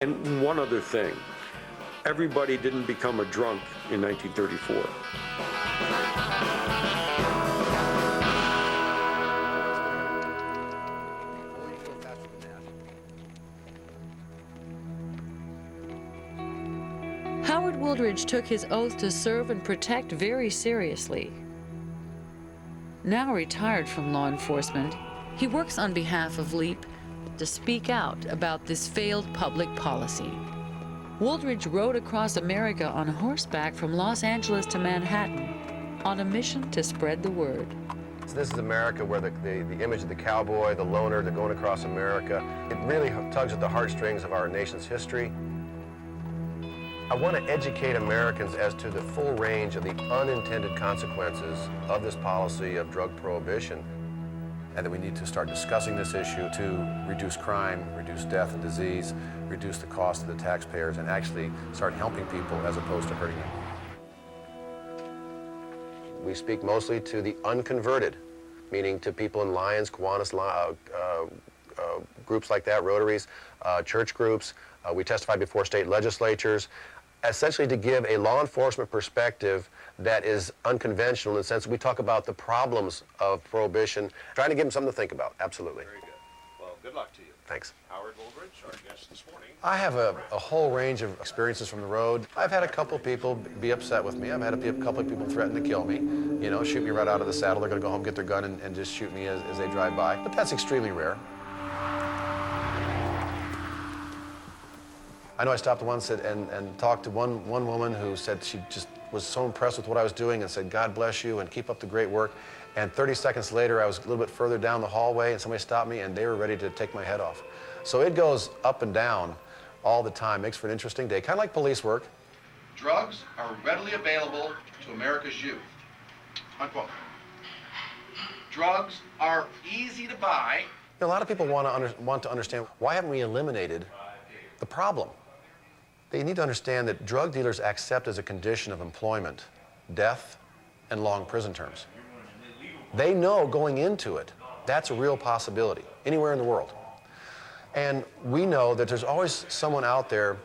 And one other thing, everybody didn't become a drunk in 1934. Howard Wooldridge took his oath to serve and protect very seriously. Now retired from law enforcement, he works on behalf of LEAP to speak out about this failed public policy. Wooldridge rode across America on horseback from Los Angeles to Manhattan on a mission to spread the word. So this is America, where the image of the cowboy, the loner, the going across America, it really tugs at the heartstrings of our nation's history. I want to educate Americans as to the full range of the unintended consequences of this policy of drug prohibition, and that we need to start discussing this issue to reduce crime, reduce death and disease, reduce the cost to the taxpayers, and actually start helping people as opposed to hurting them. We speak mostly to the unconverted, meaning to people in Lions, Kiwanis, groups like that, Rotaries, church groups. We testify before state legislatures, essentially to give a law enforcement perspective that is unconventional in the sense that we talk about the problems of prohibition, trying to give them something to think about. Absolutely. Very good. Well, good luck to you. Thanks. Howard Wooldridge, our guest this morning. I have a whole range of experiences from the road. I've had a couple people be upset with me. I've had a couple of people threaten to kill me, you know, shoot me right out of the saddle. They're going to go home, get their gun, and just shoot me as they drive by. But that's extremely rare. I know I stopped once and talked to one woman who said she just was so impressed with what I was doing and said, God bless you and keep up the great work. And 30 seconds later, I was a little bit further down the hallway and somebody stopped me and they were ready to take my head off. So it goes up and down all the time. Makes for an interesting day, kind of like police work. Drugs are readily available to America's youth. Unquote. Drugs are easy to buy. A lot of people want to understand, why haven't we eliminated the problem? They need to understand that drug dealers accept as a condition of employment death and long prison terms. They know going into it that's a real possibility anywhere in the world. And we know that there's always someone out there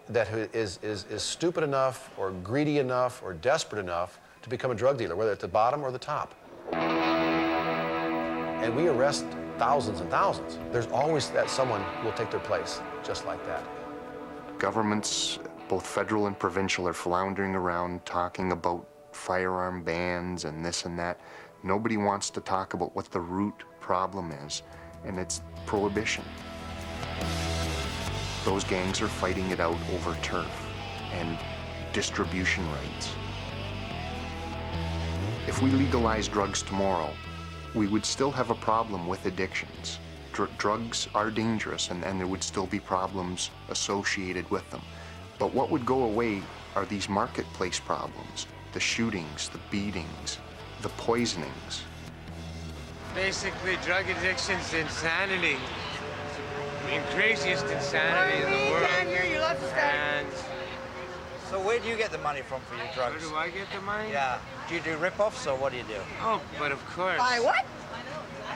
that is stupid enough or greedy enough or desperate enough to become a drug dealer, whether at the bottom or the top. And we arrest thousands and thousands. There's always that someone who will take their place, just like that. Governments, both federal and provincial, are floundering around talking about firearm bans and this and that. Nobody wants to talk about what the root problem is, and it's prohibition. Those gangs are fighting it out over turf and distribution rights. If we legalize drugs tomorrow, we would still have a problem with addictions. Drugs are dangerous, and there would still be problems associated with them. But what would go away are these marketplace problems, the shootings, the beatings, the poisonings. Basically, drug addiction's insanity. I mean, craziest insanity in the world. And so where do you get the money from for your drugs? where do I get the money? Yeah. Do you do rip-offs or what do you do? Oh, but of course. Buy what?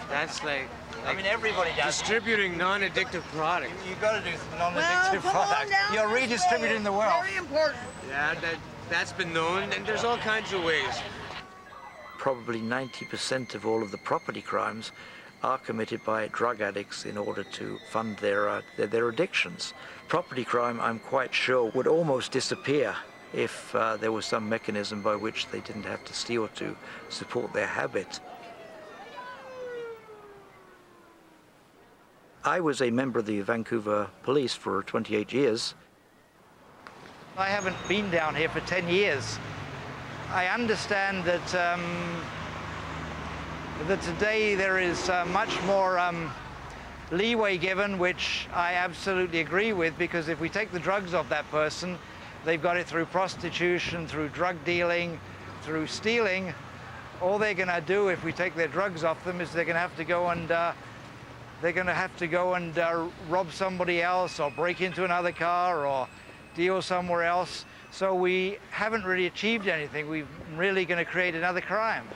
That's like I mean, everybody does. distributing non-addictive products. You got to do Well, non-addictive come on products. down You're this redistributing way. the wealth. Very important. Yeah, that's been known, and there's all kinds of ways. Probably 90% of all of the property crimes are committed by drug addicts in order to fund their addictions. Property crime, I'm quite sure, would almost disappear if there was some mechanism by which they didn't have to steal to support their habit. I was a member of the Vancouver Police for 28 years. I haven't been down here for 10 years. I understand that that today there is much more leeway given, which I absolutely agree with, because if we take the drugs off that person, they've got it through prostitution, through drug dealing, through stealing. All they're going to do if we take their drugs off them is they're going to have to go and rob somebody else or break into another car or deal somewhere else. So we haven't really achieved anything. We're really going to create another crime.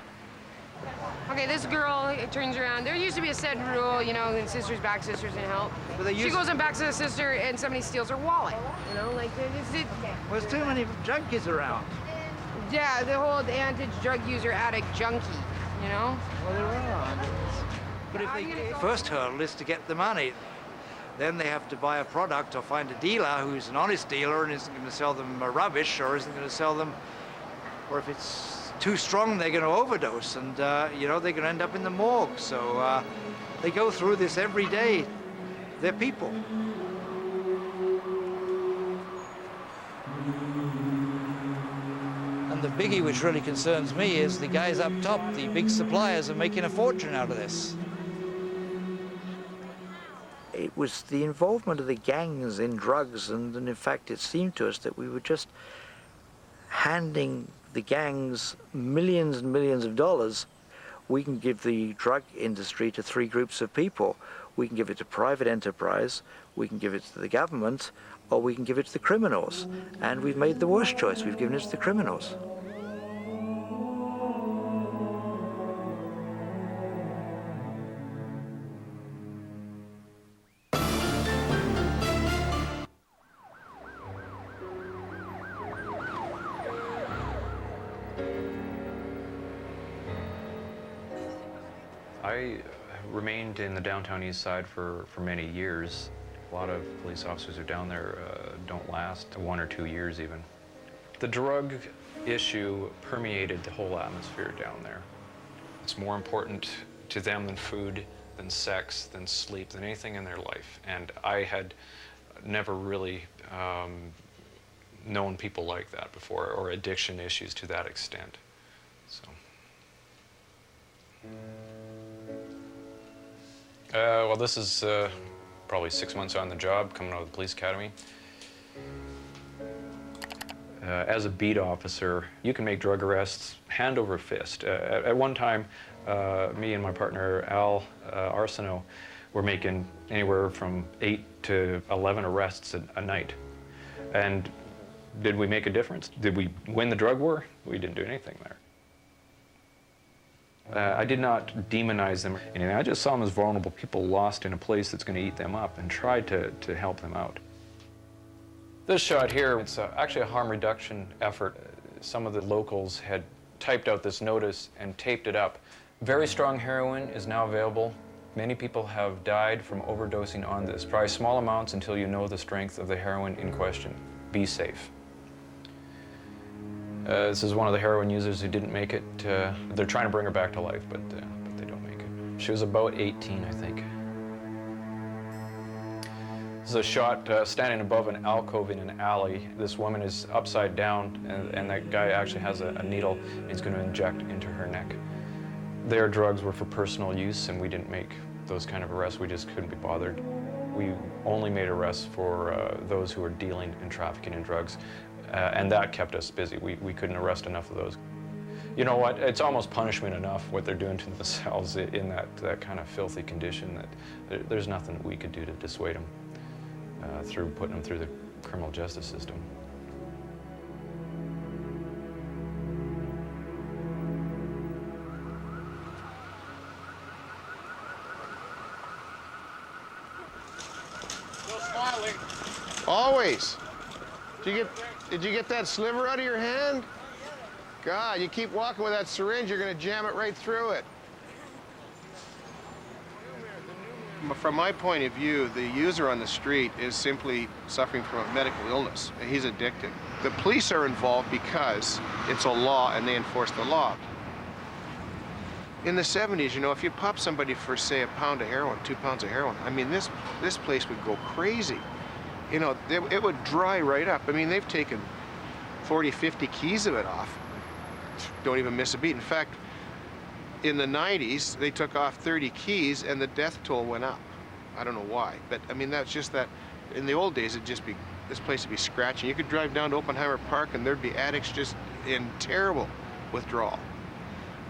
Okay, this girl turns around. There used to be a set rule, you know, and sisters back sisters and help. She goes and backs a sister and somebody steals her wallet. You know, like There's too many junkies around. Yeah, the whole advantage drug user addict junkie, you know? Well, there are. But if the first hurdle is to get the money, then they have to buy a product or find a dealer who's an honest dealer and isn't going to sell them rubbish or isn't going to sell them, or if it's too strong, they're going to overdose and, you know, they're going to end up in the morgue. So they go through this every day. They're people. And the biggie which really concerns me is the guys up top, the big suppliers, are making a fortune out of this. It was the involvement of the gangs in drugs, and in fact it seemed to us that we were just handing the gangs millions and millions of dollars. We can give the drug industry to three groups of people. We can give it to private enterprise, we can give it to the government, or we can give it to the criminals. And we've made the worst choice. We've given it to the criminals. I remained in the downtown east side for many years. A lot of police officers who are down there don't last 1 or 2 years even. The drug issue permeated the whole atmosphere down there. It's more important to them than food, than sex, than sleep, than anything in their life. And I had never really known people like that before, or addiction issues to that extent. So. Well, this is probably 6 months on the job, coming out of the police academy. As a beat officer, you can make drug arrests hand over fist. At one time, me and my partner, Al Arsenault, were making anywhere from 8 to 11 arrests a night. And did we make a difference? Did we win the drug war? We didn't do anything there. I did not demonize them. I just saw them as vulnerable people lost in a place that's going to eat them up, and tried to help them out. This shot here, it's actually a harm reduction effort. Some of the locals had typed out this notice and taped it up. Very strong heroin is now available. Many people have died from overdosing on this. Try small amounts until you know the strength of the heroin in question. Be safe. This is one of the heroin users who didn't make it. They're trying to bring her back to life, but they don't make it. She was about 18, I think. This is a shot standing above an alcove in an alley. This woman is upside down, and that guy actually has a needle he's going to inject into her neck. Their drugs were for personal use, and we didn't make those kind of arrests. We just couldn't be bothered. We only made arrests for those who were dealing and trafficking in drugs. And that kept us busy. We couldn't arrest enough of those. You know what? It's almost punishment enough what they're doing to themselves in that kind of filthy condition that there's nothing that we could do to dissuade them through putting them through the criminal justice system. Still smiling. Always. Did you get that sliver out of your hand? God, you keep walking with that syringe, you're going to jam it right through it. From my point of view, the user on the street is simply suffering from a medical illness. He's addicted. The police are involved because it's a law and they enforce the law. In the 70s, you know, if you pop somebody for, say, a pound of heroin, 2 pounds of heroin, I mean, this place would go crazy. You know, it would dry right up. I mean, they've taken 40, 50 keys of it off. Don't even miss a beat. In fact, in the 90s, they took off 30 keys and the death toll went up. I don't know why, but I mean, that's just that. In the old days, this place would be scratching. You could drive down to Oppenheimer Park and there'd be addicts just in terrible withdrawal.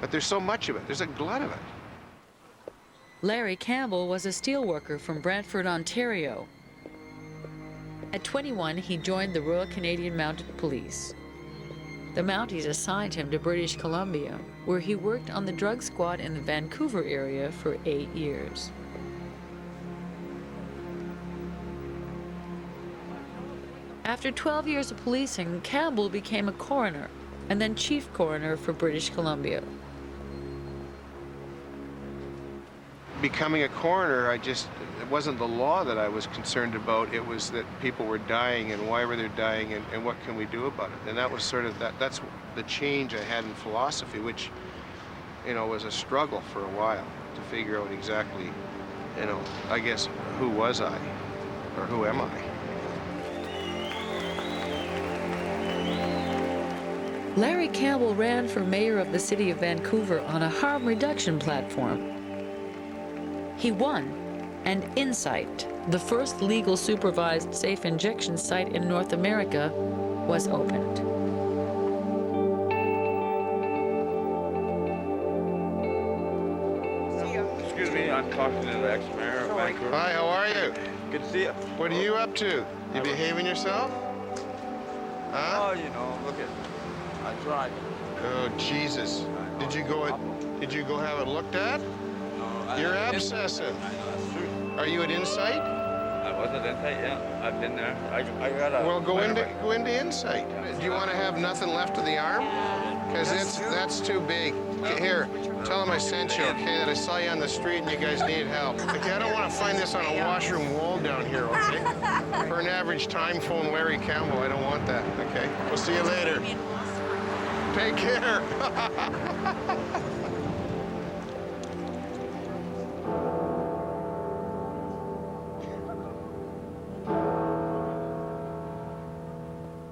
But there's so much of it. There's a glut of it. Larry Campbell was a steelworker from Brantford, Ontario. At 21, he joined the Royal Canadian Mounted Police. The Mounties assigned him to British Columbia, where he worked on the drug squad in the Vancouver area for 8 years. After 12 years of policing, Campbell became a coroner and then chief coroner for British Columbia. Becoming a coroner, it wasn't the law that I was concerned about. It was that people were dying and why were they dying and what can we do about it? And that was sort of that's the change I had in philosophy, which, was a struggle for a while to figure out exactly, I guess, who was I or who am I? Larry Campbell ran for mayor of the city of Vancouver on a harm reduction platform. He won, and Insight, the first legal supervised safe injection site in North America, was opened. Excuse me, I'm talking to the ex-mayor of Vancouver. Hi, how are you? Good to see you. What are you up to? You behaving yourself? Huh? Oh, look at, I tried. Oh, Jesus. Did you go have it looked at? No, You're abscessing. I know, that's true. Are you at Insight? I was at Insight, yeah. I've been there. I got a... Well, go into Insight. Do you want to have nothing left of the arm? Because that's too big. Here, tell them I sent you, okay? That I saw you on the street and you guys needed help. Okay, I don't want to find this on a washroom wall down here, okay? For an average time phone Larry Campbell, I don't want that, okay? We'll see you later. Take care.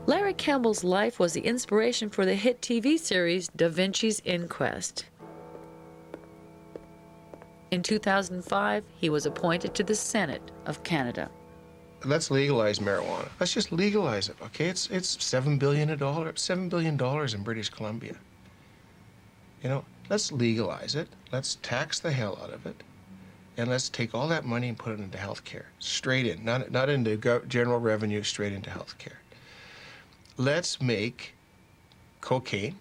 Larry Campbell's life was the inspiration for the hit TV series Da Vinci's Inquest. In 2005, he was appointed to the Senate of Canada. Let's legalize marijuana. Let's just legalize it, okay? It's $7 billion in British Columbia. Let's legalize it. Let's tax the hell out of it. And let's take all that money and put it into healthcare. Straight in, not into general revenue, straight into healthcare. Let's make cocaine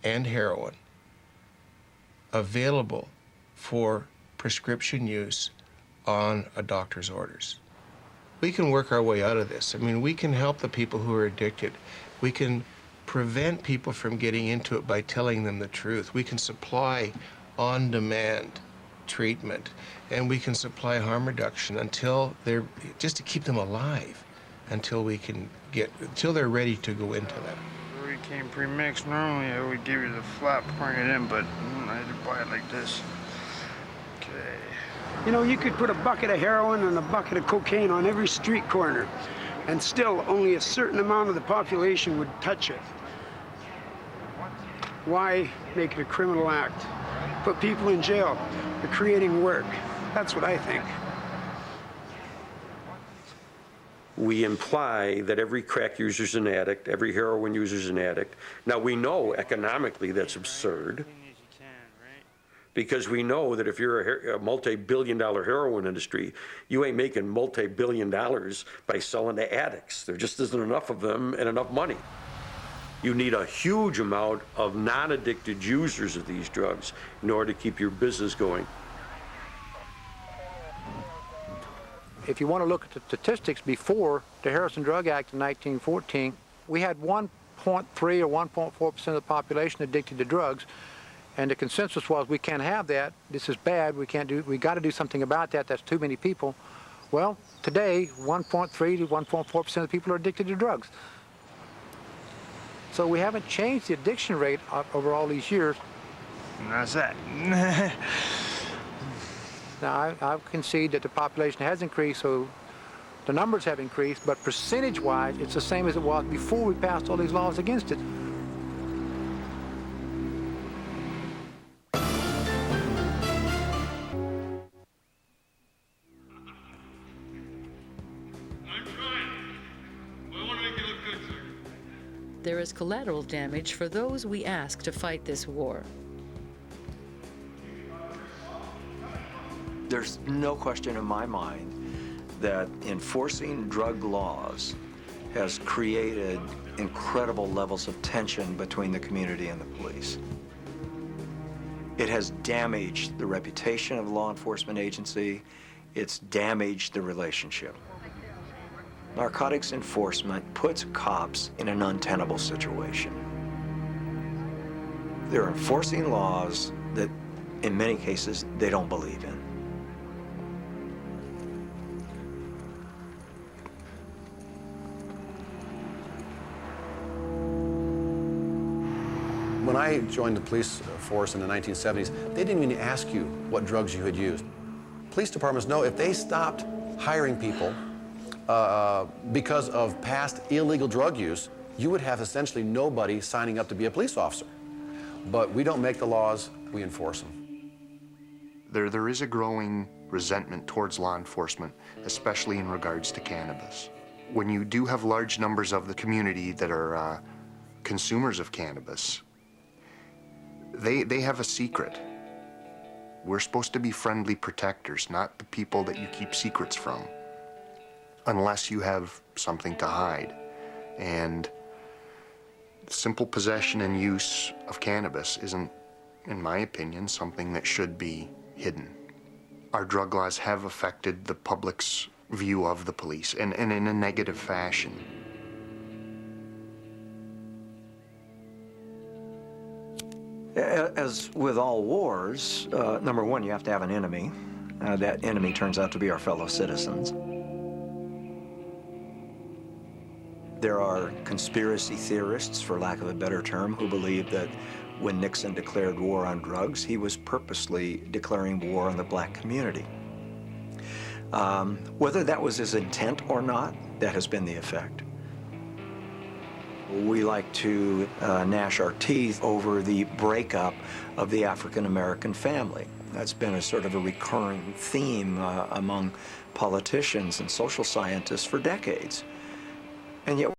and heroin available for prescription use on a doctor's orders. We can work our way out of this. I mean, we can help the people who are addicted. We can prevent people from getting into it by telling them the truth. We can supply on-demand treatment, and we can supply harm reduction just to keep them alive until they're ready to go into that. We came pre-mixed. Normally I would give you the flat pouring it in, but I had to buy it like this. Okay. You could put a bucket of heroin and a bucket of cocaine on every street corner, and still only a certain amount of the population would touch it. Why make it a criminal act? Put people in jail. You're creating work. That's what I think. We imply that every crack user's an addict, every heroin user's an addict. Now, we know economically that's absurd, because we know that if you're a multi-billion-dollar heroin industry, you ain't making multi-billion dollars by selling to addicts. There just isn't enough of them and enough money. You need a huge amount of non-addicted users of these drugs in order to keep your business going. If you want to look at the statistics before the Harrison Drug Act in 1914, we had 1.3 or 1.4% of the population addicted to drugs, and the consensus was we can't have that. This is bad. We got to do something about that. That's too many people. Well, today, 1.3 to 1.4% of the people are addicted to drugs. So we haven't changed the addiction rate over all these years. And that's that. Now, I concede that the population has increased, so the numbers have increased, but percentage-wise, it's the same as it was before we passed all these laws against it. There is collateral damage for those we ask to fight this war. There's no question in my mind that enforcing drug laws has created incredible levels of tension between the community and the police. It has damaged the reputation of the law enforcement agency. It's damaged the relationship. Narcotics enforcement puts cops in an untenable situation. They're enforcing laws that, in many cases, they don't believe in. When I joined the police force in the 1970s, they didn't even ask you what drugs you had used. Police departments know if they stopped hiring people because of past illegal drug use, you would have essentially nobody signing up to be a police officer. But we don't make the laws, we enforce them. There is a growing resentment towards law enforcement, especially in regards to cannabis. When you do have large numbers of the community that are consumers of cannabis, they have a secret. We're supposed to be friendly protectors, not the people that you keep secrets from, unless you have something to hide. And simple possession and use of cannabis isn't, in my opinion, something that should be hidden. Our drug laws have affected the public's view of the police, and in a negative fashion. As with all wars, number one, you have to have an enemy. That enemy turns out to be our fellow citizens. There are conspiracy theorists, for lack of a better term, who believe that when Nixon declared war on drugs, he was purposely declaring war on the black community. Whether that was his intent or not, that has been the effect. We like to gnash our teeth over the breakup of the African-American family. That's been a sort of a recurring theme among politicians and social scientists for decades. And yet